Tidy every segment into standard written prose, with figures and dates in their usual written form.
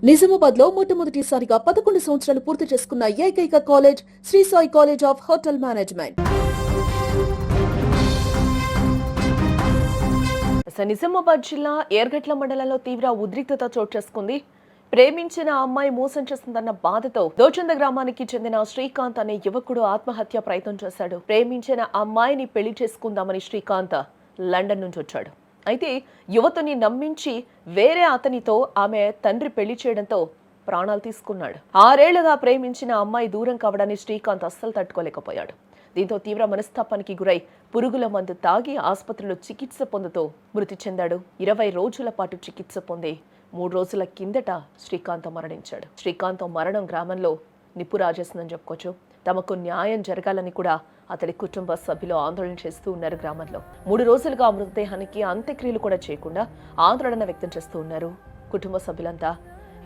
నిజామాబాద్ లో మొట్టమొదటిసారిగా 11 సంవత్సరాలు పూర్తి చేసుకున్న ఏకైక college Shri Sai college of hotel management. Nizamabad జిల్లా ఏర్గట్ల మండలంలో తీవ్ర ఉద్రిక్తత చోటు చేసుకుంది. ప్రేమించిన అమ్మాయి మోసం చేస్తుందన్న బాధతో దోచంద గ్రామానికి చెందిన శ్రీకాంత్ అనే యువకుడు ఆత్మహత్య ప్రయత్నం చేశాడు. ప్రేమించిన అమ్మాయిని పెళ్లి చేసుకుందామని శ్రీకాంత్ లండన్ నుంచి వచ్చాడు. అయితే యువతిని నమ్మించి వేరే అతనితో ఆమె తండ్రి పెళ్లి చేయడంతో ప్రాణాలు తీసుకున్నాడు. 6 ఏళ్లుగా ప్రేమించిన అమ్మాయి దూరం కావడాన్ని శ్రీకాంత్ అస్సలు తట్టుకోలేకపోయాడు. దీంతో తీవ్ర మనస్తాపానికి గురై పురుగుల మందు తాగి ఆసుపత్రిలో చికిత్స పొందుతూ మృతి చెందాడు. 20 రోజుల పాటు చికిత్స పొంది 3 రోజుల కిందట శ్రీకాంత్ మరణించాడు. శ్రీకాంత్ మరణం గ్రామంలో నిప్పు రాజేసిందని చెప్పుకోవచ్చు. తమకు న్యాయం జరగాలని కూడా అతడి కుటుంబ సభ్యులు ఆందోళన చేస్తూ ఉన్నారు. గ్రామంలో 3 రోజులుగా మృతదేహానికి అంత్యక్రియలు కూడా చేయకుండా ఆందోళన వ్యక్తం చేస్తూ ఉన్నారు కుటుంబ సభ్యులంతా.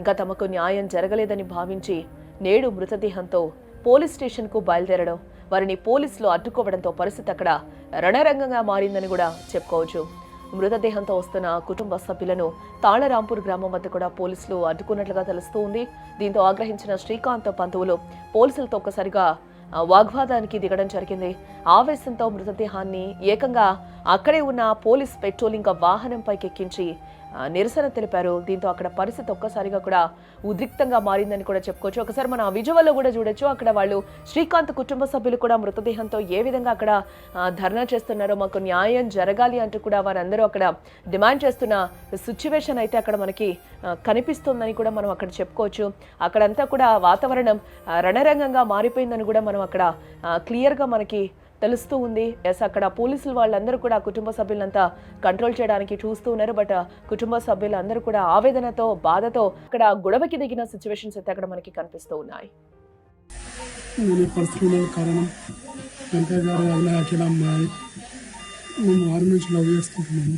ఇంకా తమకు న్యాయం జరగలేదని భావించి నేడు మృతదేహంతో పోలీస్ స్టేషన్కు బయలుదేరడం, వారిని పోలీసులు అడ్డుకోవడంతో పరిస్థితి అక్కడ రణరంగంగా మారిందని కూడా చెప్పుకోవచ్చు. మృతదేహంతో వస్తున్న కుటుంబ సభ్యులను తాళరాంపూర్ గ్రామం వద్ద కూడా పోలీసులు అడ్డుకున్నట్లుగా తెలుస్తూ ఉంది. దీంతో ఆగ్రహించిన శ్రీకాంత్ బంధువులు పోలీసులతో ఒక్కసారిగా వాగ్వాదానికి దిగడం జరిగింది. ఆవేశంతో మృతదేహాన్ని ఏకంగా అక్కడే ఉన్న పోలీస్ పెట్రోలింగ్ వాహనంపైకి ఎక్కించి నిరసన తెలిపారు. దీంతో అక్కడ పరిస్థితి ఒక్కసారిగా కూడా ఉద్రిక్తంగా మారిందని కూడా చెప్పుకోవచ్చు. ఒకసారి మన విజువల్లో కూడా చూడొచ్చు. అక్కడ వాళ్ళు శ్రీకాంత్ కుటుంబ సభ్యులు కూడా మృతదేహంతో ఏ విధంగా అక్కడ ధర్నా చేస్తున్నారో, మాకు న్యాయం జరగాలి అంటూ కూడా వారందరూ అక్కడ డిమాండ్ చేస్తున్న సిచ్యువేషన్ అయితే అక్కడ మనకి కనిపిస్తుందని కూడా మనం అక్కడ చెప్పుకోవచ్చు. అక్కడంతా కూడా వాతావరణం రణరంగంగా మారిపోయిందని కూడా మనం అక్కడ క్లియర్గా మనకి తెలుస్తూ ఉంది. ఎస్, అక్కడ పోలీసులు వాళ్ళందరూ కూడా కుటుంబ సభ్యులంతా కంట్రోల్ చేయడానికి చూస్తూ ఉన్నారు. బట్ కుటుంబ సభ్యులందరూ కూడా ఆవేదనతో, బాధతో అక్కడ గొడవకి దిగిన సిచ్యువేషన్స్ అయితే అక్కడ మనకి కనిపిస్తూ ఉన్నాయి. మేము 6 నుంచి లవ్ చేసుకుంటున్నాము.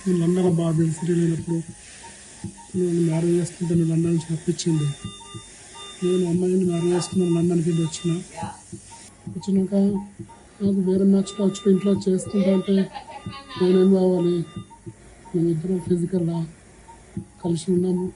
వీళ్ళందరూ బాగా తెలిసి లేనప్పుడు నేను మ్యారేజ్ చేసుకుంటే నేను లండన్ నుంచి రప్పించింది. నేను అమ్మాయిని మ్యారేజ్ చేసుకున్నాను. లండన్కి వచ్చినాక నాకు వేరే మ్యాచ్లో వచ్చి ఇంట్లో చేసుకుంటా అంటే నేనేం కావాలి, మేమిద్దరం ఫిజికల్గా కలిసి ఉన్నాము.